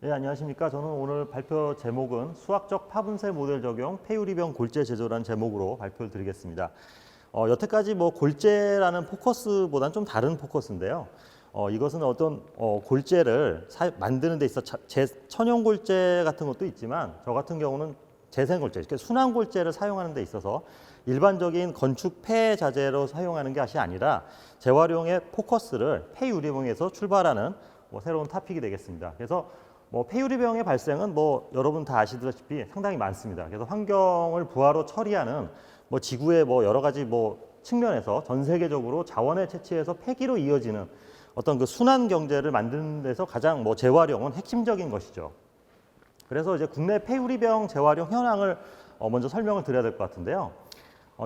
네, 안녕하십니까. 저는 오늘 발표 제목은 수학적 파분쇄 모델 적용 폐유리병 골재 제조라는 제목으로 발표를 드리겠습니다. 여태까지 뭐 골재라는 포커스보다는 좀 다른 포커스인데요. 이것은 어떤 골재를 만드는 데 있어 천연 골재 같은 것도 있지만 저 같은 경우는 재생 골재, 그러니까 순환 골재를 사용하는 데 있어서 일반적인 건축 폐 자재로 사용하는 것이 아니라 재활용의 포커스를 폐유리병에서 출발하는 새로운 토픽이 되겠습니다. 그래서 폐유리병의 발생은 여러분 다 아시다시피 상당히 많습니다. 그래서 환경을 부하로 처리하는 지구의 여러 가지 측면에서 전 세계적으로 자원을 채취해서 폐기로 이어지는 어떤 그 순환 경제를 만드는 데서 가장 재활용은 핵심적인 것이죠. 그래서 이제 국내 폐유리병 재활용 현황을 먼저 설명을 드려야 될 것 같은데요.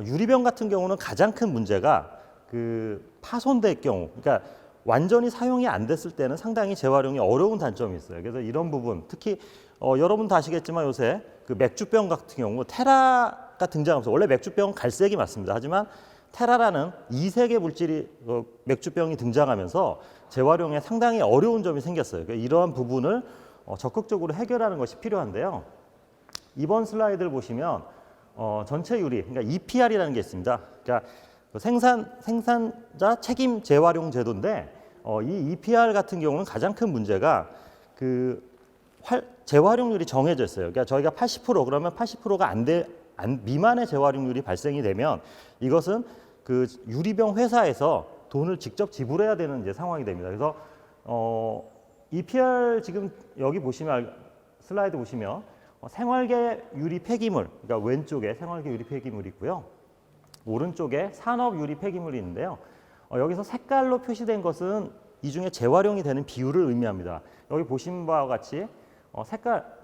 유리병 같은 경우는 가장 큰 문제가 그 파손될 경우, 그러니까 완전히 사용이 안 됐을 때는 상당히 재활용이 어려운 단점이 있어요. 그래서 이런 부분, 특히 여러분 다 아시겠지만 요새 그 맥주병 같은 경우 테라가 등장하면서, 원래 맥주병은 갈색이 맞습니다. 하지만 테라라는 이색의 물질이 맥주병이 등장하면서 재활용에 상당히 어려운 점이 생겼어요. 그러니까 이러한 부분을 적극적으로 해결하는 것이 필요한데요. 이번 슬라이드를 보시면 전체 유리, 그러니까 EPR이라는 게 있습니다. 그러니까 생산자 책임 재활용 제도인데 이 EPR 같은 경우는 가장 큰 문제가 그 재활용률이 정해져 있어요. 그러니까 저희가 80% 그러면 80%가 미만의 재활용률이 발생이 되면 이것은 그 유리병 회사에서 돈을 직접 지불해야 되는 이제 상황이 됩니다. 그래서 EPR 지금 여기 보시면 슬라이드 보시면 생활계 유리 폐기물, 그러니까 왼쪽에 생활계 유리 폐기물이 있고요. 오른쪽에 산업 유리 폐기물이 있는데요. 여기서 색깔로 표시된 것은 이 중에 재활용이 되는 비율을 의미합니다. 여기 보신 바와 같이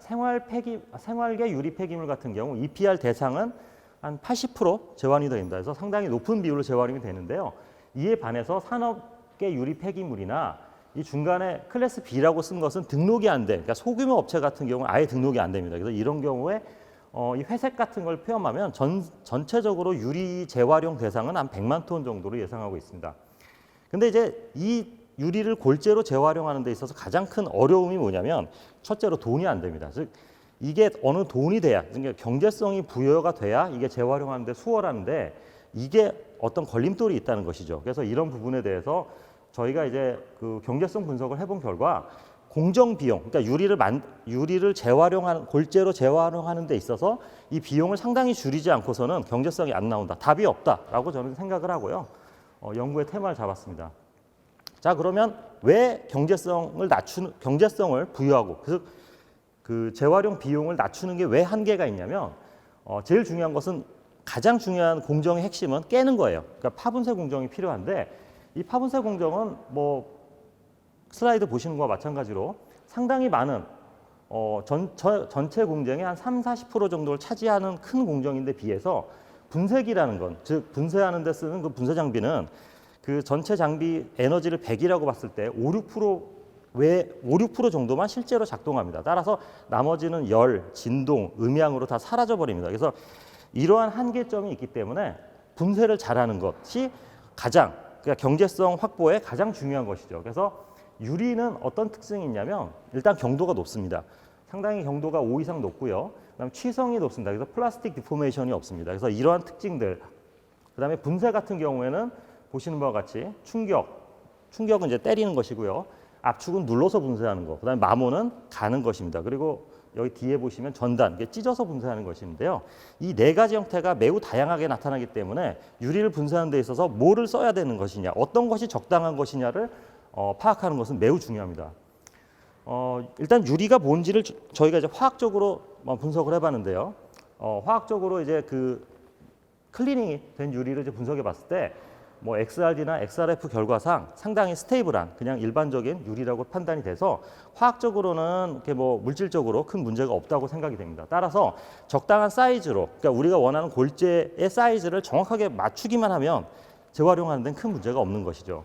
생활계 유리 폐기물 같은 경우 EPR 대상은 한 80% 재활용이 됩니다. 그래서 상당히 높은 비율로 재활용이 되는데요. 이에 반해서 산업계 유리 폐기물이나 이 중간에 클래스 B라고 쓴 것은 등록이 안 돼. 그러니까 소규모 업체 같은 경우는 아예 등록이 안 됩니다. 그래서 이런 경우에 이 회색 같은 걸 포함하면 전체적으로 유리 재활용 대상은 한 100만 톤 정도로 예상하고 있습니다. 근데 이제 이 유리를 골재로 재활용하는 데 있어서 가장 큰 어려움이 뭐냐면 첫째로 돈이 안 됩니다. 즉 이게 어느 돈이 돼야, 그러니까 경제성이 부여가 돼야 이게 재활용하는 데 수월한데 이게 어떤 걸림돌이 있다는 것이죠. 그래서 이런 부분에 대해서 저희가 이제 그 경제성 분석을 해본 결과 공정 비용, 그러니까 유리를 재활용하는, 골재로 재활용하는 데 있어서 이 비용을 상당히 줄이지 않고서는 경제성이 안 나온다. 답이 없다라고 저는 생각을 하고요. 연구의 테마를 잡았습니다. 자, 그러면 왜 경제성을 부여하고 그 재활용 비용을 낮추는 게 왜 한계가 있냐면 제일 중요한 것은, 가장 중요한 공정의 핵심은 깨는 거예요. 그러니까 파분쇄 공정이 필요한데 이 파분쇄 공정은 슬라이드 보시는 것과 마찬가지로 상당히 많은 전체 공정의 한 30-40% 정도를 차지하는 큰 공정인데 비해서 분쇄기라는 건, 즉 분쇄하는 데 쓰는 그 분쇄 장비는 그 전체 장비 에너지를 100이라고 봤을 때 5-6% 정도만 실제로 작동합니다. 따라서 나머지는 열, 진동, 음향으로 다 사라져 버립니다. 그래서 이러한 한계점이 있기 때문에 분쇄를 잘하는 것이 그러니까 경제성 확보에 가장 중요한 것이죠. 그래서 유리는 어떤 특징이 있냐면 일단 경도가 높습니다. 상당히 경도가 5 이상 높고요. 그다음에 취성이 높습니다. 그래서 플라스틱 디포메이션이 없습니다. 그래서 이러한 특징들, 그다음에 분쇄 같은 경우에는 보시는 바와 같이 충격은 이제 때리는 것이고요. 압축은 눌러서 분쇄하는 거, 그다음에 마모는 가는 것입니다. 그리고 여기 뒤에 보시면 전단, 이게 찢어서 분쇄하는 것인데요. 이 네 가지 형태가 매우 다양하게 나타나기 때문에 유리를 분쇄하는 데 있어서 뭐를 써야 되는 것이냐, 어떤 것이 적당한 것이냐를 파악하는 것은 매우 중요합니다. 일단 유리가 뭔지를 저희가 이제 화학적으로 분석을 해봤는데요. 화학적으로 이제 그 클리닝이 된 유리를 이제 분석해 봤을 때 XRD나 XRF 결과상 상당히 스테이블한 그냥 일반적인 유리라고 판단이 돼서 화학적으로는 이렇게 물질적으로 큰 문제가 없다고 생각이 됩니다. 따라서 적당한 사이즈로, 그러니까 우리가 원하는 골재의 사이즈를 정확하게 맞추기만 하면 재활용하는 데는 큰 문제가 없는 것이죠.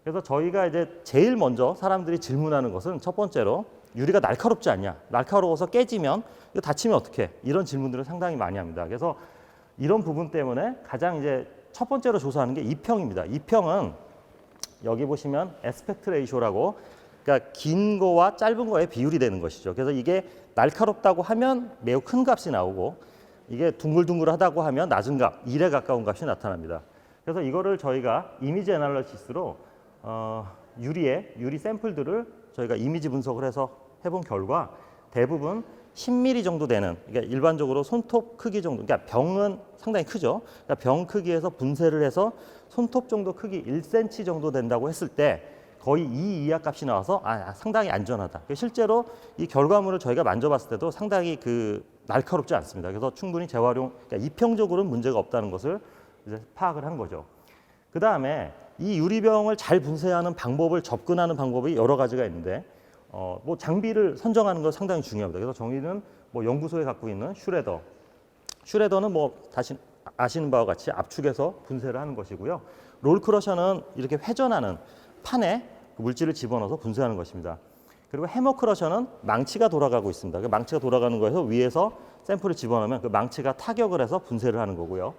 그래서 저희가 이제 제일 먼저 사람들이 질문하는 것은 첫 번째로 유리가 날카롭지 않냐, 날카로워서 깨지면 이거 다치면 어떡해, 이런 질문들을 상당히 많이 합니다. 그래서 이런 부분 때문에 가장 이제 첫 번째로 조사하는 게 이평입니다. 이평은 여기 보시면 에스펙트 레이쇼라고 그러니까 긴 거와 짧은 거의 비율이 되는 것이죠. 그래서 이게 날카롭다고 하면 매우 큰 값이 나오고 이게 둥글둥글하다고 하면 낮은 값, 1에 가까운 값이 나타납니다. 그래서 이거를 저희가 이미지 애널리시스로 유리 샘플들을 저희가 이미지 분석을 해서 해본 결과 대부분 10mm 정도 되는, 그러니까 일반적으로 손톱 크기 정도, 그러니까 병은 상당히 크죠. 그러니까 병 크기에서 분쇄를 해서 손톱 정도 크기 1cm 정도 된다고 했을 때 거의 2 이하 값이 나와서 상당히 안전하다. 실제로 이 결과물을 저희가 만져봤을 때도 상당히 날카롭지 않습니다. 그래서 충분히 재활용, 그러니까 이평적으로는 문제가 없다는 것을 이제 파악을 한 거죠. 그 다음에 이 유리병을 잘 분쇄하는 방법을 접근하는 방법이 여러 가지가 있는데 뭐 장비를 선정하는 건 상당히 중요합니다. 그래서 저희는 뭐 연구소에 갖고 있는 슈레더는 뭐 다시 아시는 바와 같이 압축해서 분쇄를 하는 것이고요. 롤 크러셔는 이렇게 회전하는 판에 물질을 집어넣어서 분쇄하는 것입니다. 그리고 해머 크러셔는 망치가 돌아가고 있습니다. 그 망치가 돌아가는 거에서 위에서 샘플을 집어넣으면 그 망치가 타격을 해서 분쇄를 하는 거고요.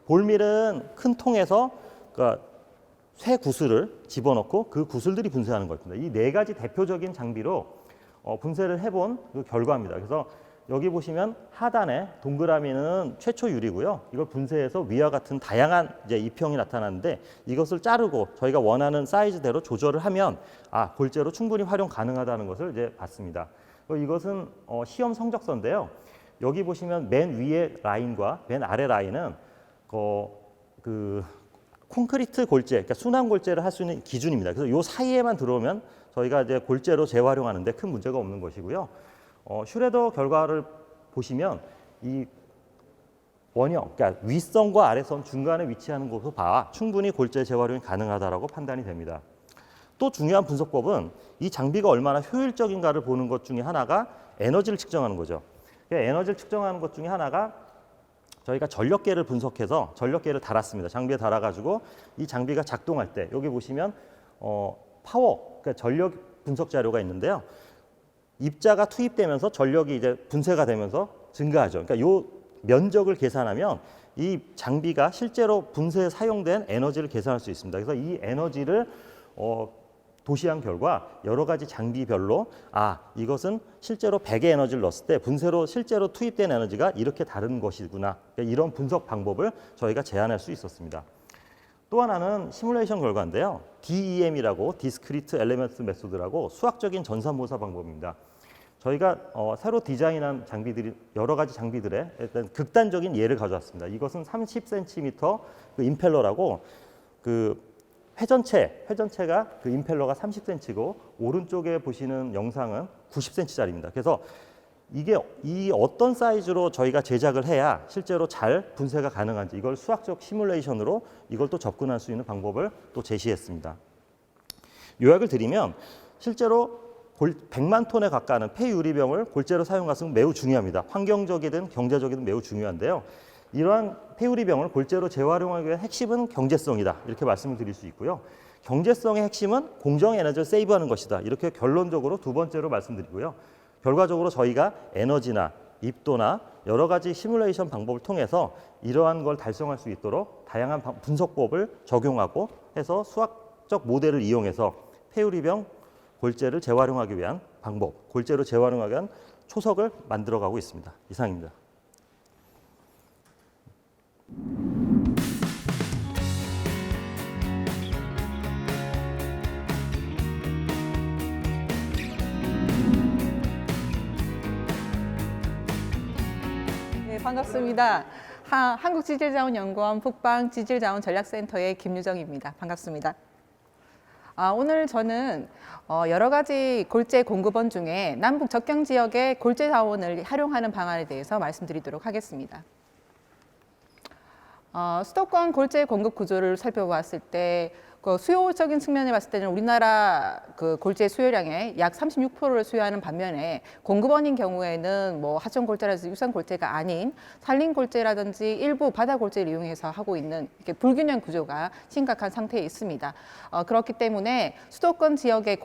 볼밀은 큰 통에서 쇠 구슬을 집어넣고 그 구슬들이 분쇄하는 것입니다. 이 네 가지 대표적인 장비로 분쇄를 해본 그 결과입니다. 그래서 여기 보시면 하단에 동그라미는 최초 유리고요. 이걸 분쇄해서 위와 같은 다양한 이제 이평이 나타나는데 이것을 자르고 저희가 원하는 사이즈대로 조절을 하면 골재로 충분히 활용 가능하다는 것을 이제 봤습니다. 이것은 시험 성적서인데요. 여기 보시면 맨 위의 라인과 맨 아래 라인은 콘크리트 골재, 그러니까 순환 골재를 할 수 있는 기준입니다. 그래서 이 사이에만 들어오면 저희가 이제 골재로 재활용하는데 큰 문제가 없는 것이고요. 슈레더 결과를 보시면 이 원형, 그러니까 윗선과 아래선 중간에 위치하는 곳을 봐 충분히 골재 재활용이 가능하다라고 판단이 됩니다. 또 중요한 분석법은 이 장비가 얼마나 효율적인가를 보는 것 중에 하나가 에너지를 측정하는 거죠. 그러니까 에너지를 측정하는 것 중에 하나가 저희가 전력계를 분석해서 전력계를 달았습니다. 장비에 달아가지고 이 장비가 작동할 때 여기 보시면 파워, 그러니까 전력 분석 자료가 있는데요. 입자가 투입되면서 전력이 이제 분쇄가 되면서 증가하죠. 그러니까 이 면적을 계산하면 이 장비가 실제로 분쇄에 사용된 에너지를 계산할 수 있습니다. 그래서 이 에너지를 도시한 결과 여러 가지 장비별로 이것은 실제로 100의 에너지를 넣었을 때 분쇄로 실제로 투입된 에너지가 이렇게 다른 것이구나. 그러니까 이런 분석 방법을 저희가 제안할 수 있었습니다. 또 하나는 시뮬레이션 결과인데요. DEM이라고 디스크리트 엘리먼트 메소드라고 수학적인 전산모사 방법입니다. 저희가 새로 디자인한 장비들이 여러 가지 장비들의 일단 극단적인 예를 가져왔습니다. 이것은 30cm 임펠러라고 회전체가 임펠러가 30cm고 오른쪽에 보시는 영상은 90cm짜리입니다. 그래서 이게 이 어떤 사이즈로 저희가 제작을 해야 실제로 잘 분쇄가 가능한지 이걸 수학적 시뮬레이션으로 이걸 또 접근할 수 있는 방법을 또 제시했습니다. 요약을 드리면 실제로 100만 톤에 가까운 폐유리병을 골재로 사용하는 것은 매우 중요합니다. 환경적이든 경제적이든 매우 중요한데요. 이러한 폐유리병을 골재로 재활용하기 위한 핵심은 경제성이다. 이렇게 말씀을 드릴 수 있고요. 경제성의 핵심은 공정 에너지를 세이브하는 것이다. 이렇게 결론적으로 두 번째로 말씀드리고요. 결과적으로 저희가 에너지나 입도나 여러 가지 시뮬레이션 방법을 통해서 이러한 걸 달성할 수 있도록 다양한 분석법을 적용하고 해서 수학적 모델을 이용해서 폐유리병 골재를 재활용하기 위한 방법, 골재로 재활용하기 위한 초석을 만들어가고 있습니다. 이상입니다. 네, 반갑습니다. 한국지질자원연구원 북방지질자원전략센터의 김유정입니다. 반갑습니다. 오늘 저는 여러 가지 골재 공급원 중에 남북 접경 지역의 골재 자원을 활용하는 방안에 대해서 말씀드리도록 하겠습니다. 수도권 골재 공급 구조를 살펴보았을 때 수요적인 측면에 봤을 때는 우리나라 골재 수요량의 약 36%를 수요하는 반면에 공급원인 경우에는 뭐 하천 골재라든지 유상 골재가 아닌 산림 골재라든지 일부 바다 골재를 이용해서 하고 있는 이렇게 불균형 구조가 심각한 상태에 있습니다. 그렇기 때문에 수도권 지역의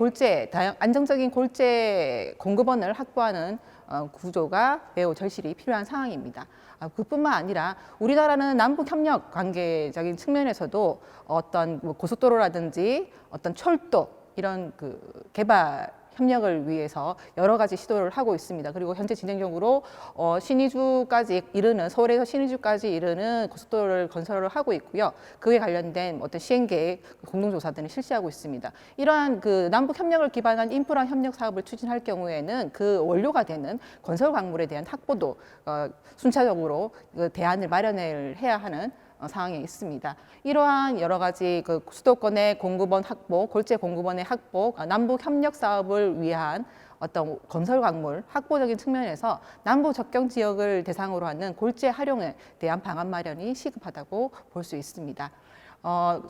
안정적인 골재 공급원을 확보하는 구조가 매우 절실히 필요한 상황입니다. 그뿐만 아니라 우리나라는 남북 협력 관계적인 측면에서도 어떤 고속도로라든지 어떤 철도 이런 그 개발 협력을 위해서 여러 가지 시도를 하고 있습니다. 그리고 현재 진행적으로 신의주까지 이르는 서울에서 신의주까지 이르는 고속도로를 건설을 하고 있고요. 그에 관련된 어떤 시행 계획 공동조사들을 실시하고 있습니다. 이러한 그 남북 협력을 기반한 인프라 협력 사업을 추진할 경우에는 그 원료가 되는 건설 광물에 대한 확보도 순차적으로 그 대안을 마련을 해야 하는 상황에 있습니다. 이러한 여러 가지 그 수도권의 공급원 확보, 골재 공급원의 확보, 남북 협력 사업을 위한 어떤 건설 광물 확보적인 측면에서 남북 접경 지역을 대상으로 하는 골재 활용에 대한 방안 마련이 시급하다고 볼 수 있습니다.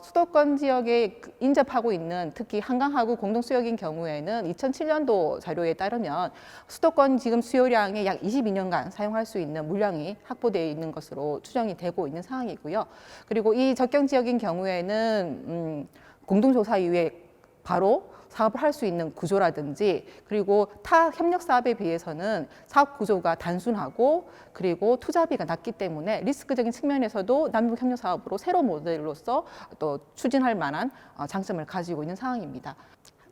수도권 지역에 인접하고 있는 특히 한강하구 공동수역인 경우에는 2007년도 자료에 따르면 수도권 지금 수요량의 약 22년간 사용할 수 있는 물량이 확보되어 있는 것으로 추정이 되고 있는 상황이고요. 그리고 이 접경 지역인 경우에는 공동조사 이후에 바로 사업을 할 수 있는 구조라든지 그리고 타 협력 사업에 비해서는 사업 구조가 단순하고 그리고 투자비가 낮기 때문에 리스크적인 측면에서도 남북 협력 사업으로 새로운 모델로서 또 추진할 만한 장점을 가지고 있는 상황입니다.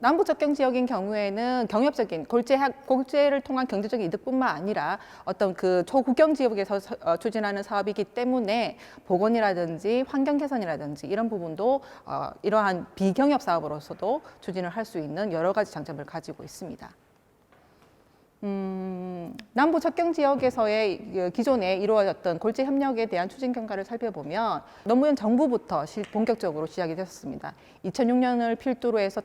남북 접경 지역인 경우에는 경협적인 골재를 통한 경제적인 이득뿐만 아니라 어떤 그 초국경 지역에서 추진하는 사업이기 때문에 보건이라든지 환경 개선이라든지 이런 부분도 이러한 비경협 사업으로서도 추진을 할 수 있는 여러 가지 장점을 가지고 있습니다. 남북 접경 지역에서의 기존에 이루어졌던 골재 협력에 대한 추진 경과를 살펴보면 노무현 정부부터 본격적으로 시작이 됐습니다. 2006년을 필두로 해서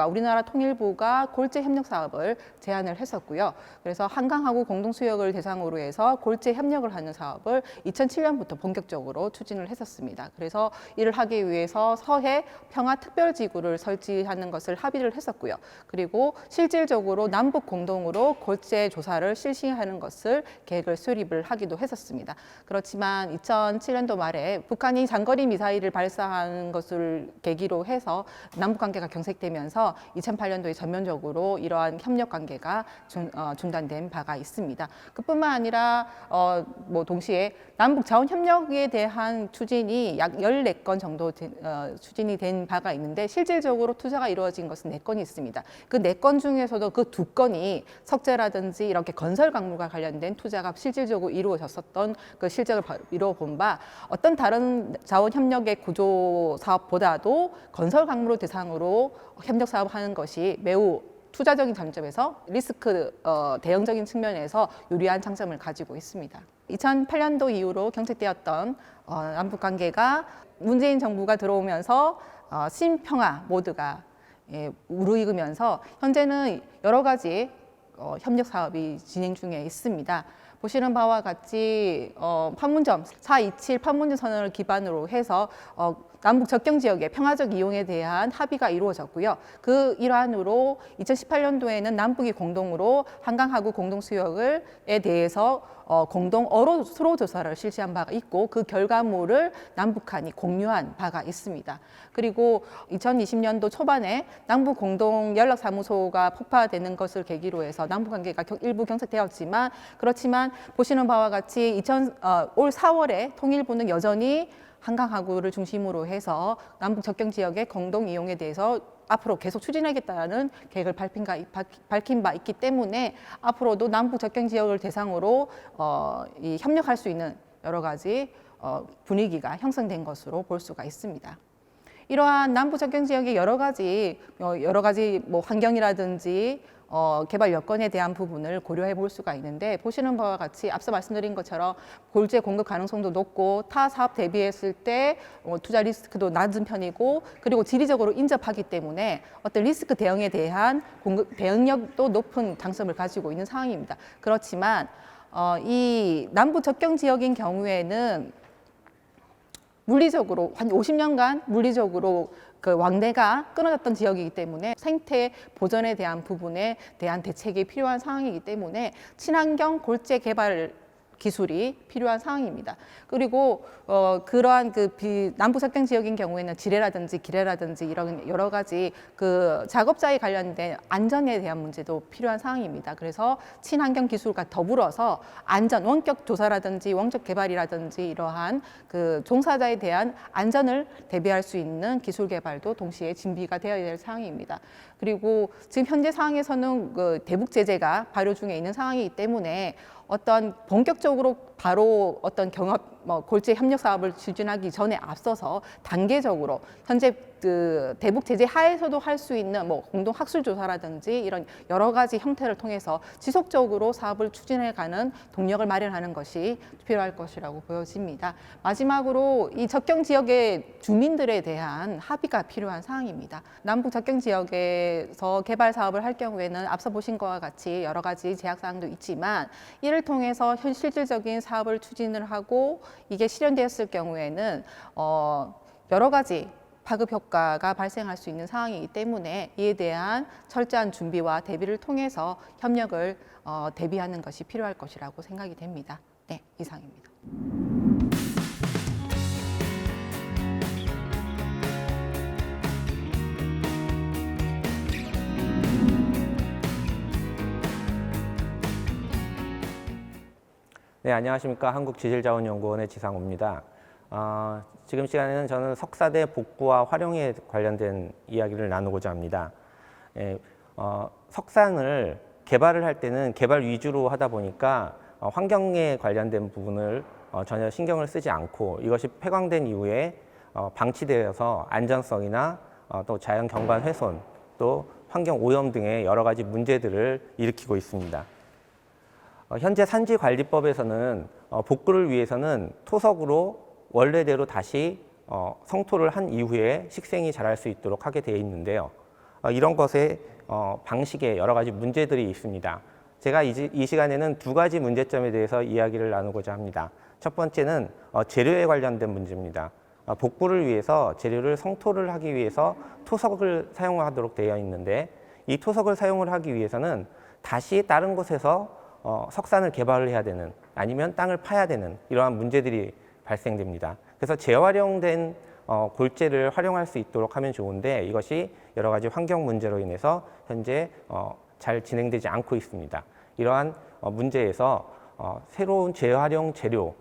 우리나라 통일부가 골재 협력 사업을 제안을 했었고요. 그래서 한강하구 공동수역을 대상으로 해서 골재 협력을 하는 사업을 2007년부터 본격적으로 추진을 했었습니다. 그래서 이를 하기 위해서 서해 평화특별지구를 설치하는 것을 합의를 했었고요. 그리고 실질적으로 남북 공동으로 골재 조사를 실시하는 것을 계획을 수립을 하기도 했었습니다. 그렇지만 2007년도 말에 북한이 장거리 미사일을 발사한 것을 계기로 해서 남북 관계가 경색되면서 2008년도에 전면적으로 이러한 협력 관계가 중단된 바가 있습니다. 그뿐만 아니라 동시에 남북 자원 협력에 대한 추진이 약 14건 정도 추진이 된 바가 있는데 실질적으로 투자가 이루어진 것은 4건이 있습니다. 그 4건 중에서도 그 2건이 석재라든지 이렇게 건설 광물과 관련된 투자가 실질적으로 이루어졌었던 그 실적을 이루어본 바 어떤 다른 자원 협력의 구조 사업보다도 건설 광물을 대상으로 협력 사업하는 것이 매우 투자적인 관점에서 리스크 대응적인 측면에서 유리한 장점을 가지고 있습니다. 2008년도 이후로 경색되었던 남북 관계가 문재인 정부가 들어오면서 신평화 모드가 무르익으면서 현재는 여러 가지 협력 사업이 진행 중에 있습니다. 보시는 바와 같이 판문점 427 판문점 선언을 기반으로 해서 남북 접경 지역의 평화적 이용에 대한 합의가 이루어졌고요. 그 일환으로 2018년도에는 남북이 공동으로 한강하구 공동수역에 대해서 공동 어로 조사를 실시한 바가 있고 그 결과물을 남북한이 공유한 바가 있습니다. 그리고 2020년도 cho반에 남북 공동 연락사무소가 폭파되는 것을 계기로 해서 남북 관계가 일부 경색되었지만 그렇지만 보시는 바와 같이 올 4월에 통일부는 여전히 한강하구를 중심으로 해서 남북 접경 지역의 공동 이용에 대해서 앞으로 계속 추진하겠다는 계획을 밝힌 바 있기 때문에 앞으로도 남북 접경 지역을 대상으로 협력할 수 있는 여러 가지 분위기가 형성된 것으로 볼 수가 있습니다. 이러한 남북 접경 지역의 여러 가지 환경이라든지 개발 여건에 대한 부분을 고려해 볼 수가 있는데 보시는 바와 같이 앞서 말씀드린 것처럼 골재 공급 가능성도 높고 타 사업 대비했을 때 투자 리스크도 낮은 편이고 그리고 지리적으로 인접하기 때문에 어떤 리스크 대응에 대한 대응력도 높은 장점을 가지고 있는 상황입니다. 그렇지만 이 남북 접경 지역인 경우에는 물리적으로 한 50년간 물리적으로 그 왕래가 끊어졌던 지역이기 때문에 생태 보전에 대한 부분에 대한 대책이 필요한 상황이기 때문에 친환경 골재 개발 기술이 필요한 상황입니다. 그리고 그러한 남부 석경 지역인 경우에는 지뢰라든지 기뢰라든지 이런 여러 가지 그 작업자에 관련된 안전에 대한 문제도 필요한 상황입니다. 그래서 친환경 기술과 더불어서 안전, 원격 조사라든지 원격 개발이라든지 이러한 그 종사자에 대한 안전을 대비할 수 있는 기술 개발도 동시에 준비가 되어야 될 상황입니다. 그리고 지금 현재 상황에서는 그 대북 제재가 발효 중에 있는 상황이기 때문에 어떤 본격적으로 바로 어떤 골재 협력 사업을 추진하기 전에 앞서서 단계적으로 현재 그 대북 제재 하에서도 할 수 있는 공동 학술 조사라든지 이런 여러 가지 형태를 통해서 지속적으로 사업을 추진해가는 동력을 마련하는 것이 필요할 것이라고 보여집니다. 마지막으로 이 접경 지역의 주민들에 대한 합의가 필요한 사항입니다. 남북 접경 지역에서 개발 사업을 할 경우에는 앞서 보신 것과 같이 여러 가지 제약 사항도 있지만 이를 통해서 실질적인 사업을 추진을 하고 이게 실현되었을 경우에는 여러 가지 파급 효과가 발생할 수 있는 상황이기 때문에 이에 대한 철저한 준비와 대비를 통해서 협력을 대비하는 것이 필요할 것이라고 생각이 됩니다. 네, 이상입니다. 네, 안녕하십니까. 한국지질자원연구원의 지상우입니다. 지금 시간에는 저는 석사대 복구와 활용에 관련된 이야기를 나누고자 합니다. 석산을 개발을 할 때는 개발 위주로 하다 보니까 환경에 관련된 부분을 전혀 신경을 쓰지 않고 이것이 폐광된 이후에 방치되어서 안전성이나 또 자연 경관 훼손, 또 환경 오염 등의 여러 가지 문제들을 일으키고 있습니다. 현재 산지관리법에서는 복구를 위해서는 토석으로 원래대로 다시 성토를 한 이후에 식생이 자랄 수 있도록 하게 되어 있는데요. 이런 것의 방식에 여러 가지 문제들이 있습니다. 제가 이 시간에는 두 가지 문제점에 대해서 이야기를 나누고자 합니다. 첫 번째는 재료에 관련된 문제입니다. 복구를 위해서 재료를 성토를 하기 위해서 토석을 사용하도록 되어 있는데 이 토석을 사용을 하기 위해서는 다시 다른 곳에서 석산을 개발을 해야 되는 아니면 땅을 파야 되는 이러한 문제들이 발생됩니다. 그래서 재활용된 골재를 활용할 수 있도록 하면 좋은데 이것이 여러 가지 환경 문제로 인해서 현재 잘 진행되지 않고 있습니다. 이러한 문제에서 새로운 재활용 재료,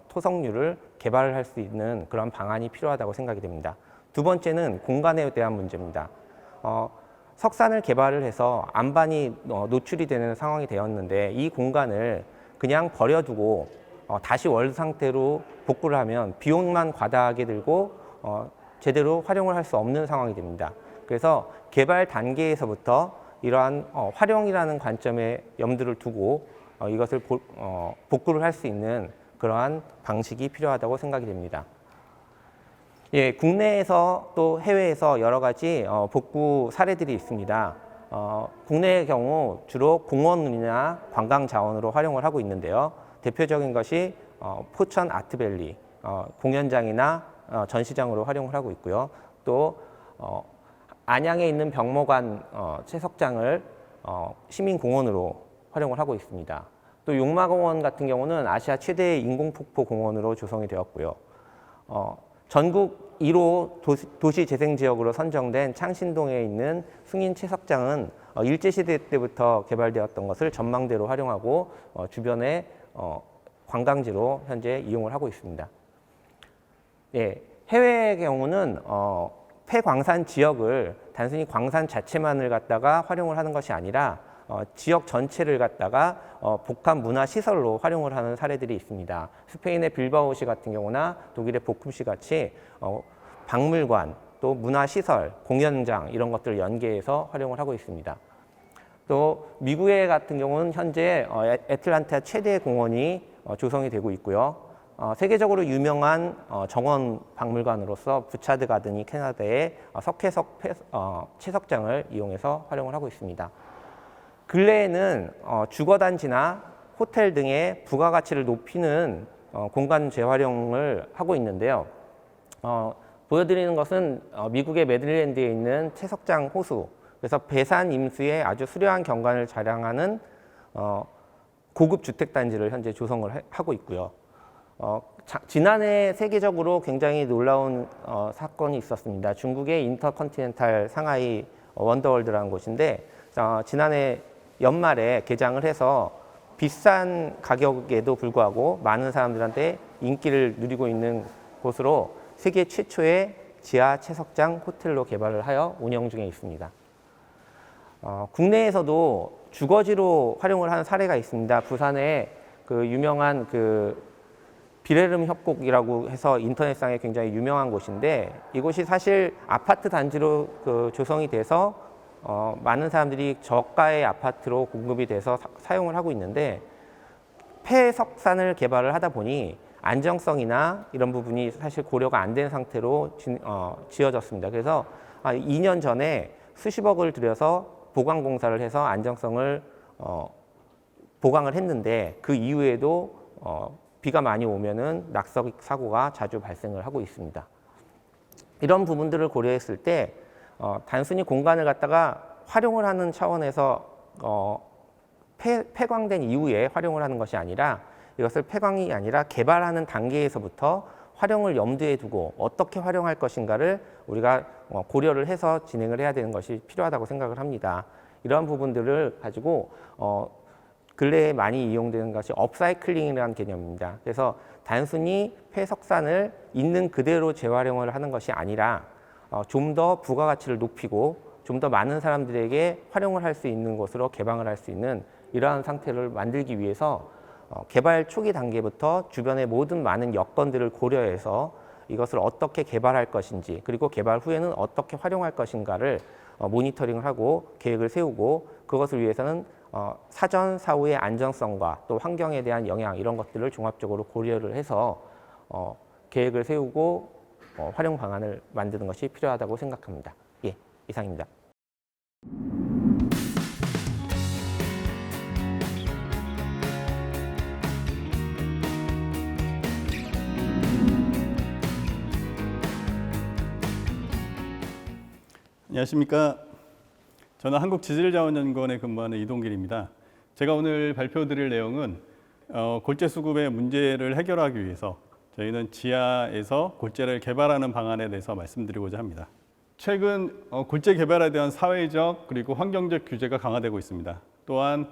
토석류를 개발을 할 수 있는 그런 방안이 필요하다고 생각이 됩니다. 두 번째는 공간에 대한 문제입니다. 석산을 개발을 해서 안반이 노출이 되는 상황이 되었는데 이 공간을 그냥 버려두고 다시 원 상태로 복구를 하면 비용만 과다하게 들고 제대로 활용을 할 수 없는 상황이 됩니다. 그래서 개발 단계에서부터 이러한 활용이라는 관점에 염두를 두고 이것을 복구를 할 수 있는 그러한 방식이 필요하다고 생각이 됩니다. 예, 국내에서 또 해외에서 여러 가지 복구 사례들이 있습니다. 국내의 경우 주로 공원이나 관광 자원으로 활용을 하고 있는데요. 대표적인 것이 포천 아트밸리 공연장이나 전시장으로 활용을 하고 있고요. 또 안양에 있는 병목관 채석장을 시민공원으로 활용을 하고 있습니다. 또 용마공원 같은 경우는 아시아 최대의 인공폭포 공원으로 조성이 되었고요. 전국 1호 도시재생지역으로 선정된 창신동에 있는 숭인 채석장은 일제시대 때부터 개발되었던 것을 전망대로 활용하고 주변에 관광지로 현재 이용을 하고 있습니다. 예, 해외의 경우는 폐광산 지역을 단순히 광산 자체만을 갖다가 활용을 하는 것이 아니라 지역 전체를 갖다가 복합 문화 시설로 활용을 하는 사례들이 있습니다. 스페인의 빌바오시 같은 경우나 독일의 보쿰시 같이 박물관, 또 문화 시설, 공연장 이런 것들을 연계해서 활용을 하고 있습니다. 또 미국의 같은 경우는 현재 애틀란타 최대 공원이 조성이 되고 있고요. 세계적으로 유명한 정원 박물관으로서 부차드 가든이 캐나다의 석회석 채석장을 이용해서 활용을 하고 있습니다. 근래에는 주거단지나 호텔 등의 부가가치를 높이는 공간 재활용을 하고 있는데요. 보여드리는 것은 미국의 메릴랜드에 있는 채석장 호수, 그래서 배산 임수의 아주 수려한 경관을 자랑하는 고급 주택 단지를 현재 조성을 하고 있고요. 지난해 세계적으로 굉장히 놀라운 사건이 있었습니다. 중국의 인터컨티넨탈 상하이 원더월드라는 곳인데 지난해 연말에 개장을 해서 비싼 가격에도 불구하고 많은 사람들한테 인기를 누리고 있는 곳으로 세계 최초의 지하 채석장 호텔로 개발을 하여 운영 중에 있습니다. 국내에서도 주거지로 활용을 하는 사례가 있습니다. 부산에 그 유명한 그 비레름 협곡이라고 해서 인터넷상에 굉장히 유명한 곳인데 이곳이 사실 아파트 단지로 그 조성이 돼서 많은 사람들이 저가의 아파트로 공급이 돼서 사용을 하고 있는데 폐석산을 개발을 하다 보니 안정성이나 이런 부분이 사실 고려가 안 된 상태로 지어졌습니다. 그래서 2년 전에 수십억을 들여서 보강 공사를 해서 안정성을 보강을 했는데 그 이후에도 비가 많이 오면은 낙석 사고가 자주 발생을 하고 있습니다. 이런 부분들을 고려했을 때 단순히 공간을 갖다가 활용을 하는 차원에서 폐광된 이후에 활용을 하는 것이 아니라 이것을 폐광이 아니라 개발하는 단계에서부터 활용을 염두에 두고 어떻게 활용할 것인가를 우리가 고려를 해서 진행을 해야 되는 것이 필요하다고 생각을 합니다. 이러한 부분들을 가지고 근래에 많이 이용되는 것이 업사이클링이라는 개념입니다. 그래서 단순히 폐석산을 있는 그대로 재활용을 하는 것이 아니라 좀 더 부가가치를 높이고 좀 더 많은 사람들에게 활용을 할 수 있는 곳으로 개방을 할 수 있는 이러한 상태를 만들기 위해서 개발 초기 단계부터 주변의 모든 많은 여건들을 고려해서 이것을 어떻게 개발할 것인지 그리고 개발 후에는 어떻게 활용할 것인가를 모니터링을 하고 계획을 세우고 그것을 위해서는 사전 사후의 안정성과 또 환경에 대한 영향 이런 것들을 종합적으로 고려를 해서 계획을 세우고 활용 방안을 만드는 것이 필요하다고 생각합니다. 예, 이상입니다. 안녕하십니까. 저는 한국지질자원연구원에 근무하는 이동길입니다. 제가 오늘 발표드릴 내용은 골재 수급의 문제를 해결하기 위해서 저희는 지하에서 골재를 개발하는 방안에 대해서 말씀드리고자 합니다. 최근 골재 개발에 대한 사회적 그리고 환경적 규제가 강화되고 있습니다. 또한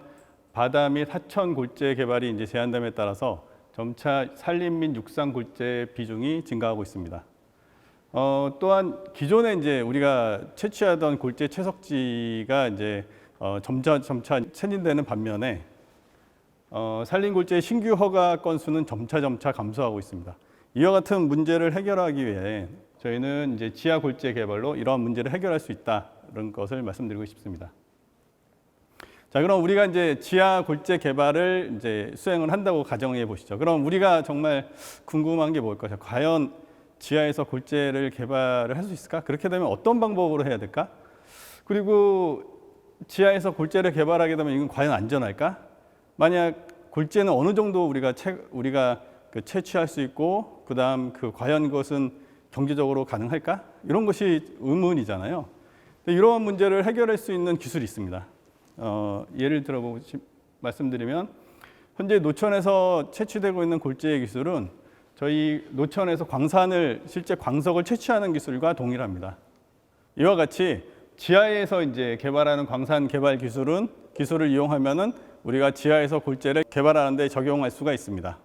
바다 및 하천 골재 개발이 이제 제한됨에 따라서 점차 산림 및 육상 골재 비중이 증가하고 있습니다. 또한 기존에 이제 우리가 채취하던 골재 채석지가 이제 점차 쇠진되는 반면에 산림 골재의 신규 허가 건수는 점차 감소하고 있습니다. 이와 같은 문제를 해결하기 위해 저희는 이제 지하 골재 개발로 이러한 문제를 해결할 수 있다는 것을 말씀드리고 싶습니다. 자, 그럼 우리가 이제 지하 골재 개발을 이제 수행을 한다고 가정해 보시죠. 그럼 우리가 정말 궁금한 게 뭘까요? 과연 지하에서 골재를 개발을 할 수 있을까? 그렇게 되면 어떤 방법으로 해야 될까? 그리고 지하에서 골재를 개발하게 되면 이건 과연 안전할까? 만약 골재는 어느 정도 우리가 채취할 수 있고 그다음 과연 그것은 경제적으로 가능할까? 이런 것이 의문이잖아요. 이러한 문제를 해결할 수 있는 기술이 있습니다. 예를 들어 말씀드리면 현재 노천에서 채취되고 있는 골재의 기술은 저희 노천에서 실제 광석을 채취하는 기술과 동일합니다. 이와 같이 지하에서 이제 개발하는 광산 개발 기술을 이용하면은 우리가 지하에서 골재를 개발하는 데 적용할 수가 있습니다.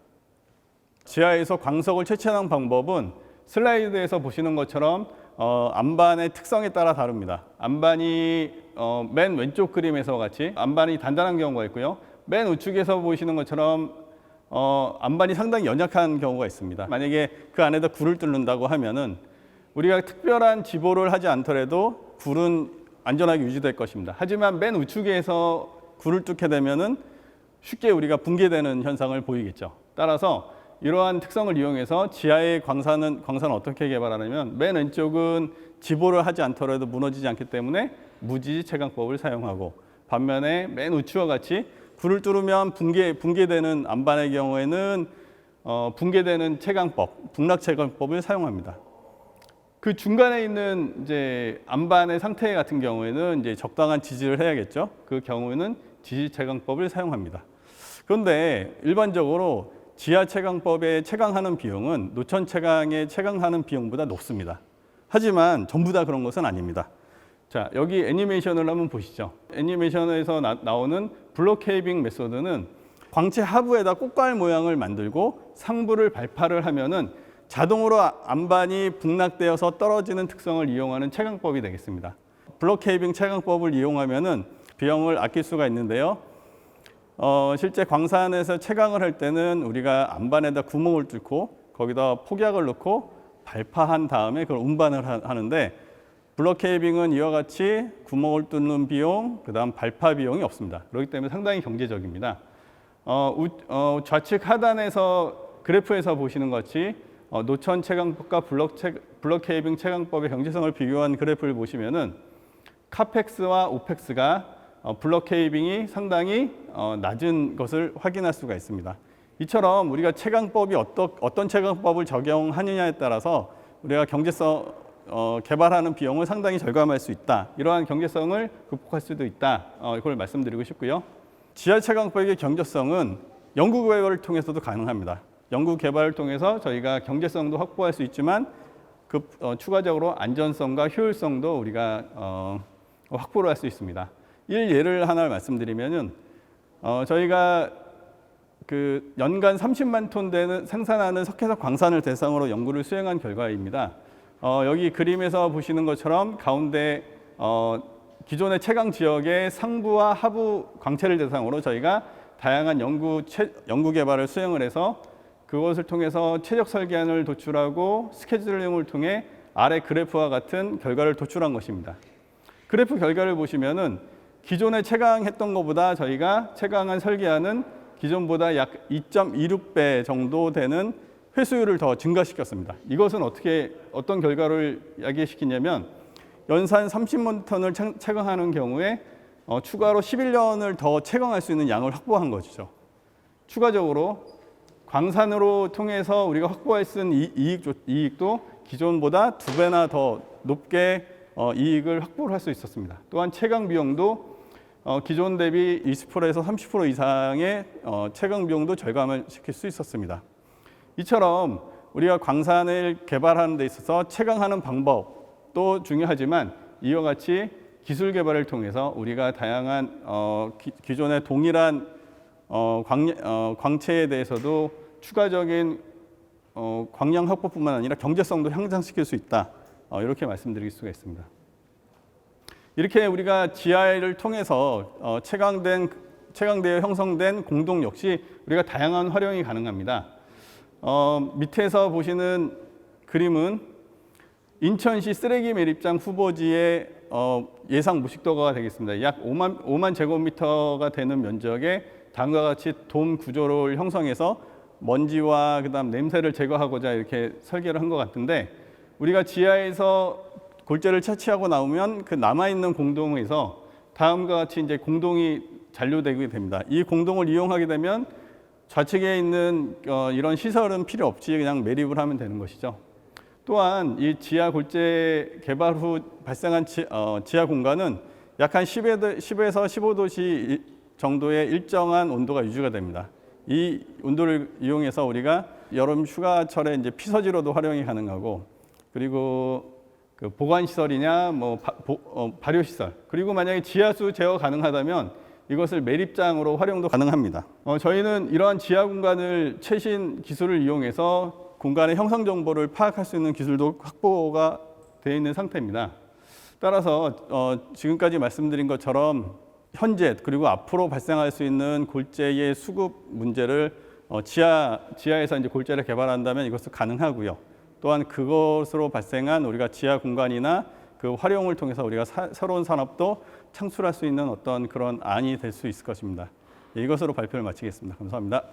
지하에서 광석을 채취하는 방법은 슬라이드에서 보시는 것처럼 안반의 특성에 따라 다릅니다. 안반이 맨 왼쪽 그림에서 같이 안반이 단단한 경우가 있고요. 맨 우측에서 보시는 것처럼 안반이 상당히 연약한 경우가 있습니다. 만약에 그 안에다 굴을 뚫는다고 하면은 우리가 특별한 지보를 하지 않더라도 굴은 안전하게 유지될 것입니다. 하지만 맨 우측에서 굴을 뚫게 되면은 쉽게 우리가 붕괴되는 현상을 보이겠죠. 따라서 이러한 특성을 이용해서 지하의 광산은 어떻게 개발하냐면 맨 왼쪽은 지보를 하지 않더라도 무너지지 않기 때문에 무지지 채광법을 사용하고 반면에 맨 우측과 같이 굴을 뚫으면 붕괴되는 안반의 경우에는 붕괴되는 채광법, 북락 채광법을 사용합니다. 그 중간에 있는 이제 안반의 상태 같은 경우에는 이제 적당한 지지를 해야겠죠. 그 경우에는 지지 채광법을 사용합니다. 그런데 일반적으로 지하 채광법에 채광하는 비용은 노천 채광에 채광하는 비용보다 높습니다. 하지만 전부 다 그런 것은 아닙니다. 자, 여기 애니메이션을 한번 보시죠. 애니메이션에서 나오는 블록 케이빙 메소드는 광채 하부에다 꽃갈 모양을 만들고 상부를 발파를 하면은 자동으로 안반이 북락되어서 떨어지는 특성을 이용하는 채광법이 되겠습니다. 블록 케이빙 채광법을 이용하면은 비용을 아낄 수가 있는데요. 실제 광산에서 채광을 할 때는 우리가 안반에다 구멍을 뚫고 거기다 폭약을 넣고 발파한 다음에 그걸 운반을 하는데 블록 케이빙은 이와 같이 구멍을 뚫는 비용, 그다음 발파 비용이 없습니다. 그렇기 때문에 상당히 경제적입니다. 좌측 하단에서 그래프에서 보시는 것 같이 노천 채광법과 블록 케이빙 채광법의 경제성을 비교한 그래프를 보시면은 카펙스와 오펙스가 블록 케이빙이 상당히 낮은 것을 확인할 수가 있습니다. 이처럼 우리가 채광법이 어떤 채광법을 적용하느냐에 따라서 우리가 경제성 개발하는 비용을 상당히 절감할 수 있다. 이러한 경제성을 극복할 수도 있다. 이걸 말씀드리고 싶고요. 지하 채광법의 경제성은 연구 개발을 통해서도 가능합니다. 연구 개발을 통해서 저희가 경제성도 확보할 수 있지만 추가적으로 안전성과 효율성도 우리가 확보를 할 수 있습니다. 예를 하나 말씀드리면은 저희가 그 연간 30만 톤 되는 생산하는 석회석 광산을 대상으로 연구를 수행한 결과입니다. 여기 그림에서 보시는 것처럼 가운데 기존의 채광 지역의 상부와 하부 광채를 대상으로 저희가 다양한 연구 개발을 수행을 해서 그것을 통해서 최적 설계안을 도출하고 스케줄링을 통해 아래 그래프와 같은 결과를 도출한 것입니다. 그래프 결과를 보시면은 기존에 채광했던 것보다 저희가 채광한 설계안은 기존보다 약 2.26배 정도 되는 회수율을 더 증가시켰습니다. 이것은 어떤 결과를 야기시키냐면 연산 30만 톤을 채광하는 경우에 추가로 11년을 더 채광할 수 있는 양을 확보한 것이죠. 추가적으로 광산으로 통해서 우리가 확보할 수 있는 이익도 기존보다 2배나 더 높게 이익을 확보를 할 수 있었습니다. 또한 채광 비용도 기존 대비 20%에서 30% 이상의 채광 비용도 절감을 시킬 수 있었습니다. 이처럼 우리가 광산을 개발하는 데 있어서 채광하는 방법도 중요하지만 이와 같이 기술 개발을 통해서 우리가 다양한 기존의 동일한 광채에 대해서도 추가적인 광량 확보뿐만 아니라 경제성도 향상시킬 수 있다. 이렇게 말씀드릴 수가 있습니다. 이렇게 우리가 지하를 통해서 채광되어 형성된 공동 역시 우리가 다양한 활용이 가능합니다. 밑에서 보시는 그림은 인천시 쓰레기 매립장 후보지의 예상 무식도가 되겠습니다. 약 5만 제곱미터가 되는 면적에 다음과 같이 돔 구조를 형성해서 먼지와 그다음 냄새를 제거하고자 이렇게 설계를 한 것 같은데 우리가 지하에서 골재를 채취하고 나오면 그 남아있는 공동에서 다음과 같이 이제 공동이 잔류되게 됩니다. 이 공동을 이용하게 되면 좌측에 있는 이런 시설은 필요 없이 그냥 매립을 하면 되는 것이죠. 또한 이 지하 골재 개발 후 발생한 지하 공간은 약 한 10에서 15도씨 정도의 일정한 온도가 유지가 됩니다. 이 온도를 이용해서 우리가 여름 휴가철에 이제 피서지로도 활용이 가능하고 그리고 그 보관시설이냐 발효시설 그리고 만약에 지하수 제어 가능하다면 이것을 매립장으로 활용도 가능합니다. 저희는 이러한 지하 공간을 최신 기술을 이용해서 공간의 형성 정보를 파악할 수 있는 기술도 확보가 되어 있는 상태입니다. 따라서 지금까지 말씀드린 것처럼 현재 그리고 앞으로 발생할 수 있는 골재의 수급 문제를 지하에서 이제 골재를 개발한다면 이것은 가능하고요. 또한 그것으로 발생한 우리가 지하 공간이나 그 활용을 통해서 우리가 새로운 산업도 창출할 수 있는 어떤 그런 안이 될 수 있을 것입니다. 이것으로 발표를 마치겠습니다. 감사합니다.